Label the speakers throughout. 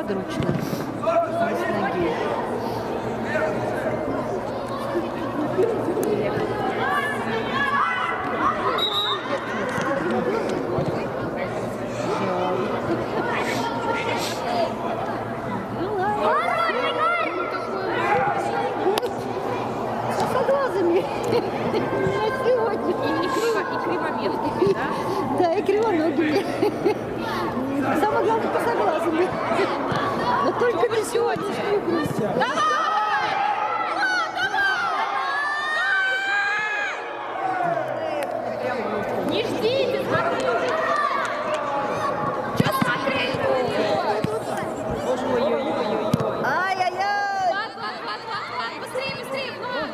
Speaker 1: подручно. С ноги. Соглазами. На сегодня.
Speaker 2: И кривомерными, да?
Speaker 1: Да, и кривоногими. Самое главное, по соглазами. Но только не сегодня.
Speaker 2: Не ждите, смотрите. Что смотреть? Ой-ой-ой-ой-ой.
Speaker 1: Ай-яй-яй!
Speaker 2: Быстрее, быстрее, Влад.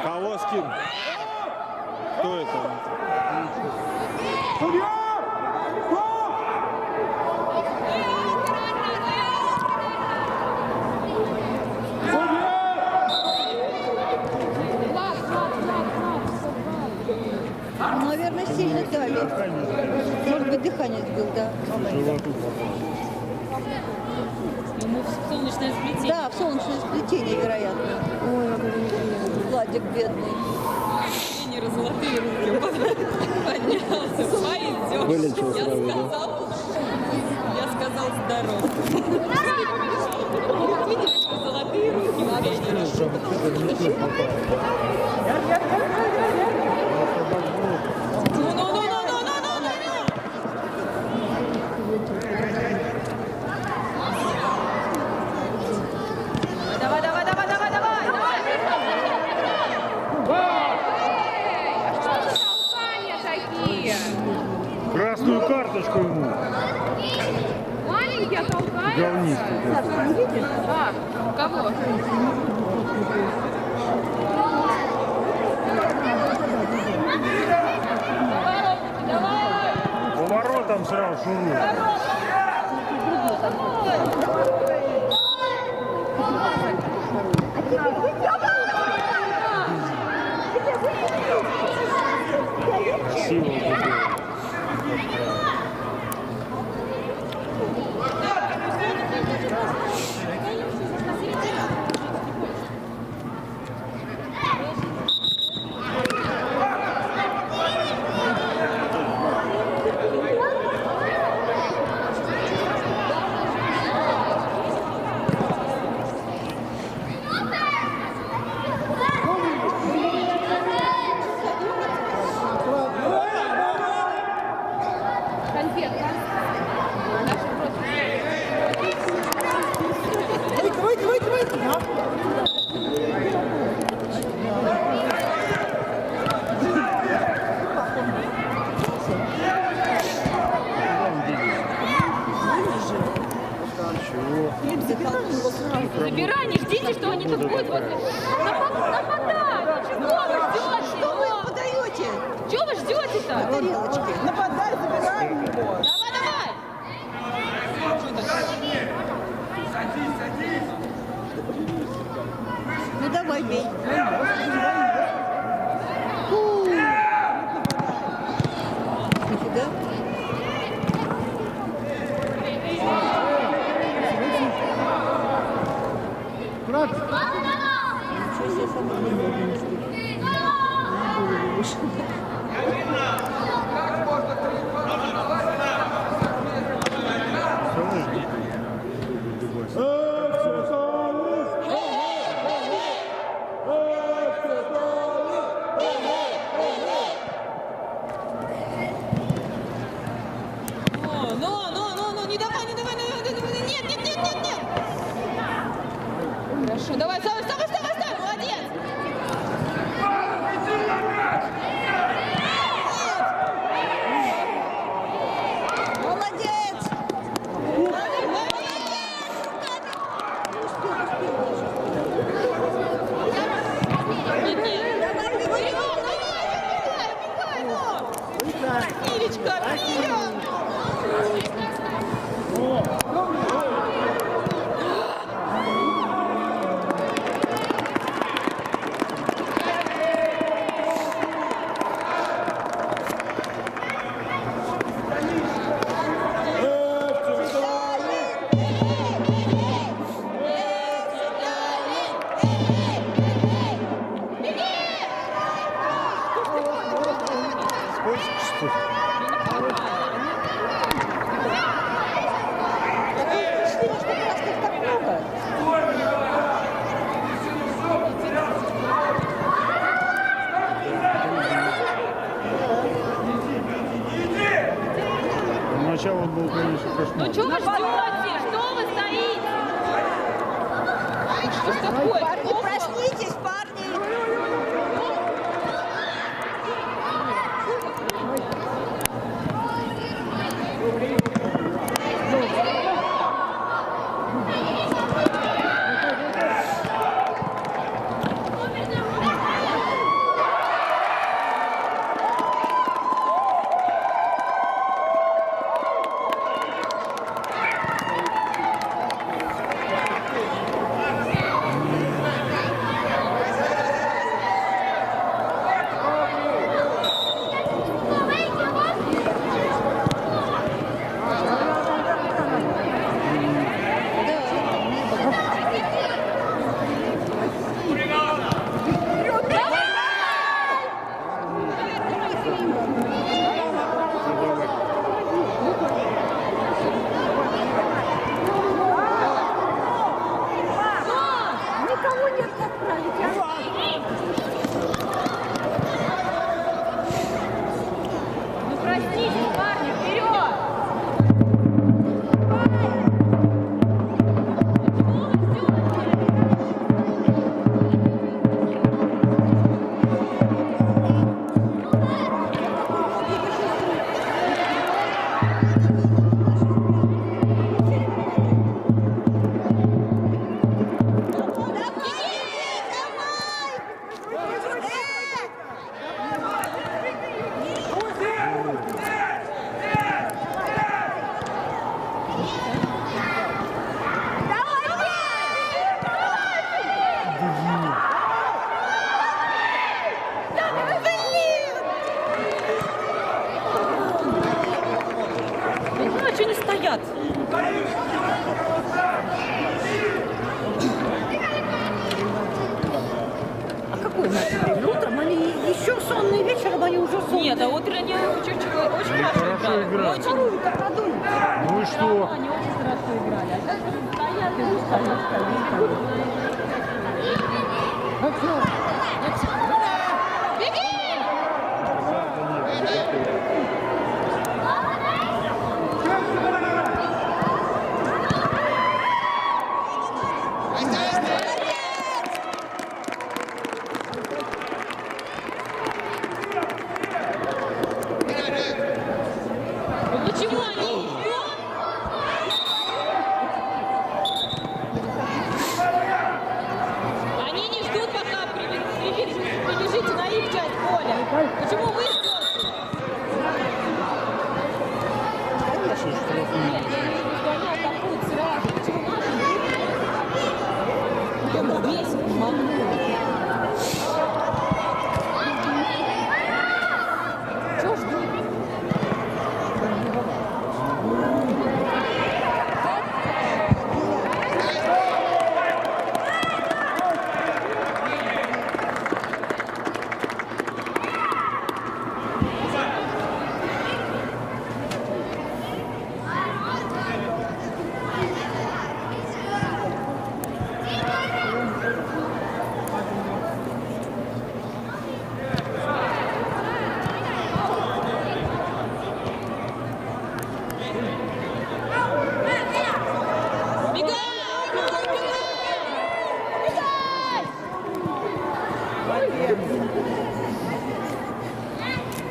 Speaker 3: Полоскин. Кто это?
Speaker 1: Ну, наверное, сильно дали. Может быть, дыхание сбил, да.
Speaker 2: Ему в солнечное сплетение.
Speaker 1: Да, в солнечное сплетение, вероятно. Ой, Владик бедный.
Speaker 2: Тренеры золотые руки. Поднялся. Пойдем.
Speaker 3: Вылечил сразу, да?
Speaker 2: Я сказал здоров. Видели, что золотые руки у тренера? Давай, давай, давай, давай, давай, давай. А что за толкания такие?
Speaker 3: Красную карточку ему.
Speaker 2: Маленькие толкаются.
Speaker 3: Говнистый.
Speaker 2: А, кого?
Speaker 3: Поворотом сразу шуру. Сила будет.
Speaker 2: Конфетка. Забирай, не ждите, что они тут будут. Вот. Нападай! Чего вы ждете?
Speaker 1: Что вы подаете?
Speaker 2: Чего вы ждете-то?
Speaker 1: Тарелочки.
Speaker 4: Нападай, забираем его.
Speaker 2: Давай, давай!
Speaker 1: Ну давай, бей. Нифига. Ничего себе, сама
Speaker 2: Ну, не давай, не давай, нет, нет, нет, нет, нет. Хорошо, давай, вставай, вставай, вставай, вставай, молодец.
Speaker 1: Молодец!
Speaker 2: Ирочка, вперед! Ну что вы ждете? Что вы стоите? Что ж такое?
Speaker 4: Парни, проснитесь, парни!
Speaker 1: Никого нет отправить, а?
Speaker 2: Ну простите, парни, вперед! Я не знаю, что они стоят.
Speaker 1: А какое наше время? Утром они еще сонные, вечером они уже сонные.
Speaker 2: Нет, а утром они очень хорошо
Speaker 3: хорошо
Speaker 2: играли.
Speaker 3: играли.
Speaker 2: Очень.
Speaker 3: Ну и что?
Speaker 2: Они очень хорошо играли. А сейчас они стоят и стоят. Беги! Ну почему они идут? Они не ждут, пока прибежите на их часть поля. Почему вы ждете? Нет, я не вижу, что они атакуют сразу. Почему наши не идут? Я бесит, могу. Чего ждут?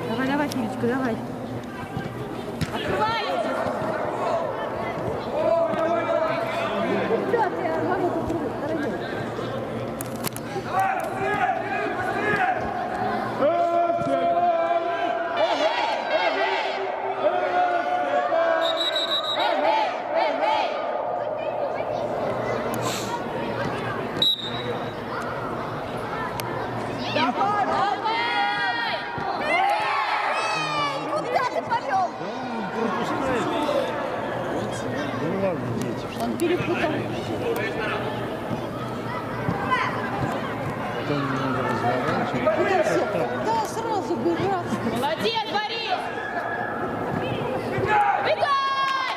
Speaker 1: Давай, давай, Филечка, давай.
Speaker 2: Открывайте!
Speaker 1: Куда ты, Арману, попробуй, дорогой?
Speaker 4: Куда ты повел?
Speaker 3: Пропускает. Ну ладно, дети.
Speaker 1: Он перепутал.
Speaker 3: Потом надо разворачивать.
Speaker 1: Да, сразу бы раз.
Speaker 2: Молодец, Борис! Бегай!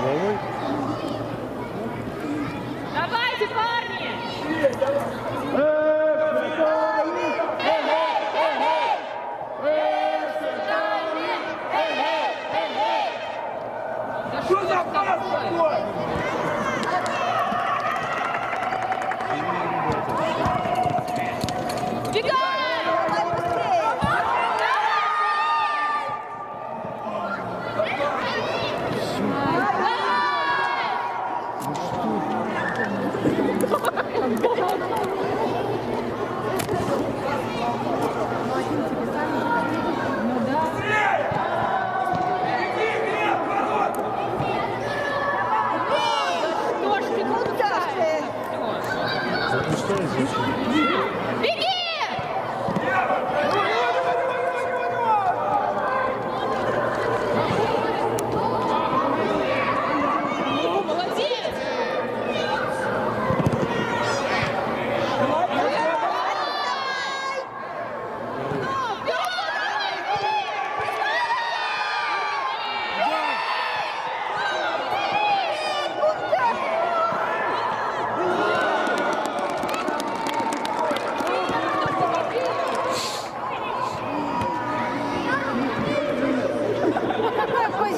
Speaker 3: Головой.
Speaker 2: Давайте, парни!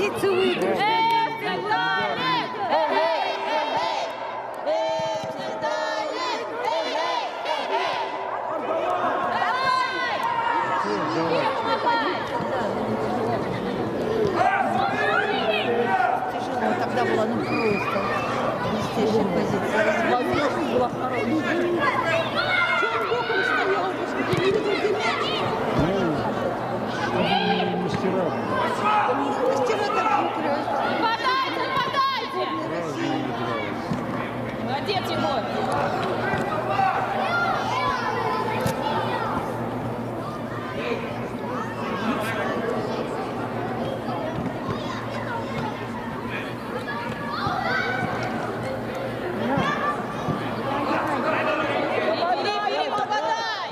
Speaker 1: позицию выигрыша. Тяжело тогда было, ну просто. Блестящая позиция. Возможность была хорошая. Чем боком стоял, потому что не видел, где мяч.
Speaker 3: Ну, мастера.
Speaker 1: Мастера так не красят.
Speaker 2: Нападайте, нападайте!
Speaker 3: Разные играют.
Speaker 2: Молодец, Егор! Попадай, попадай!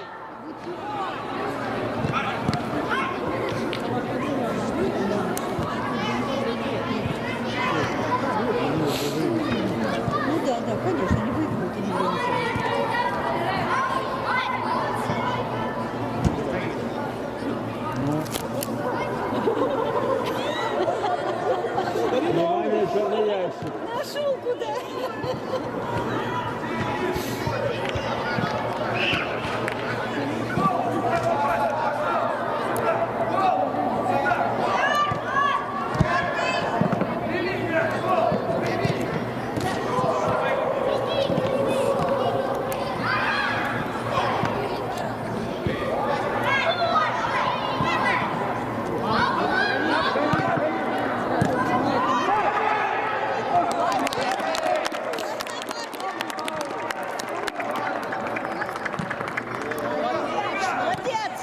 Speaker 1: Ну да, да, конечно, не выиграют и не выиграют.
Speaker 3: Внимание, черный ящик.
Speaker 1: Нашел куда?
Speaker 4: Молодец!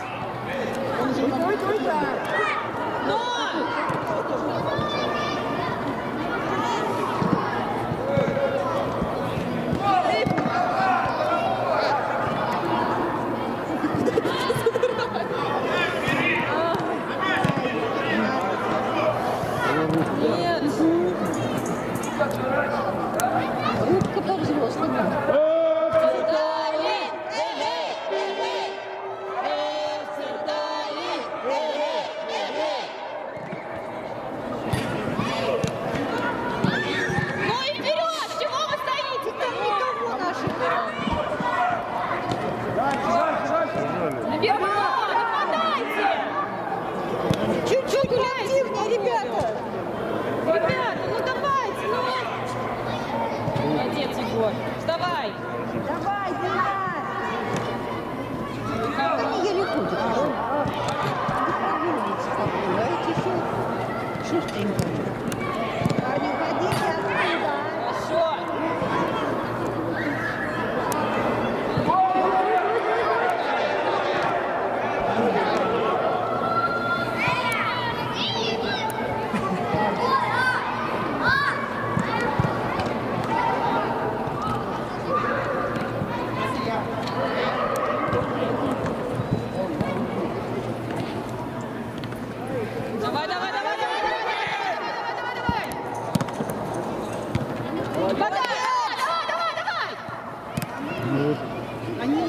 Speaker 2: Нет!
Speaker 1: Рыбка по-взрослому.
Speaker 2: Ну и вперед! Чего вы стоите? Там никого наших вперед! Нападайте!
Speaker 1: Чуть-чуть активнее, ребята.
Speaker 2: Ребята, ну давайте, ну! Молодец, Егор! Вставай!
Speaker 1: Давай, давай. Они еле ходят. Прогуливаются какой, а эти еще шустренькие. Парни, уходите оттуда.
Speaker 2: Хорошо! Давай, давай, давай, давай, давай, давай, давай, давай, давай! Давай, давай, давай!
Speaker 1: Они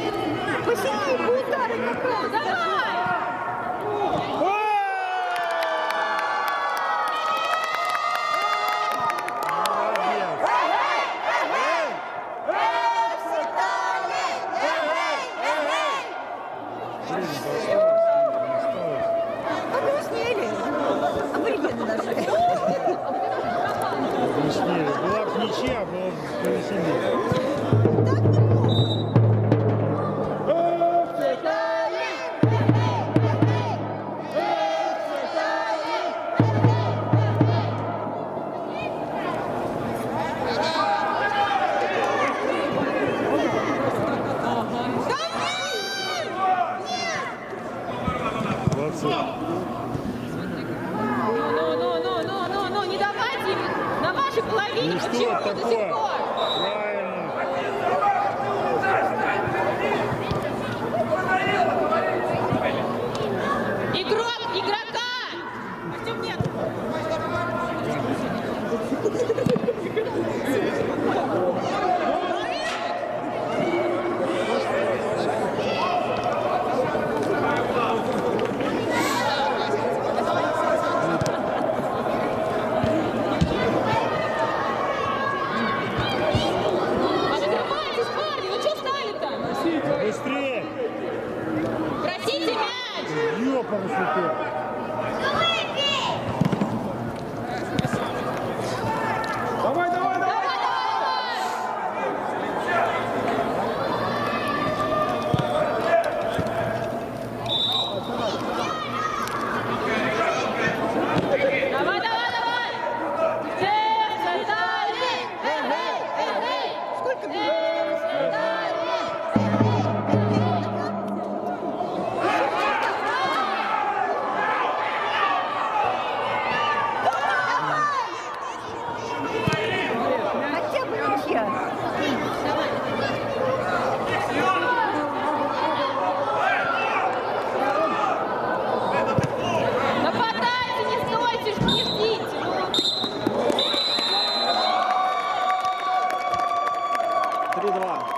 Speaker 1: посильнее удары как раз.
Speaker 2: Давай!
Speaker 1: Погрустнели. Аборигены наши.
Speaker 3: Грустнее. Была бы ничья, было бы повеселее.
Speaker 1: Так неплохо.
Speaker 2: Ну, не давайте им на вашей половине,
Speaker 3: Ну что
Speaker 2: почему
Speaker 3: это
Speaker 2: до сих
Speaker 3: такое?
Speaker 2: пор?
Speaker 3: Правильно.
Speaker 2: Игрока! Артем, нет!
Speaker 3: все парашютер. Давай, давай, давай!
Speaker 2: Давай, давай, давай! Сердце дали! Эй, эй, эй, эй!
Speaker 4: Сколько было?
Speaker 2: Сердце дали!
Speaker 4: Хотя бы ничья.
Speaker 2: Нападайте, не стойте, не ждите! Ну.
Speaker 5: 3-2.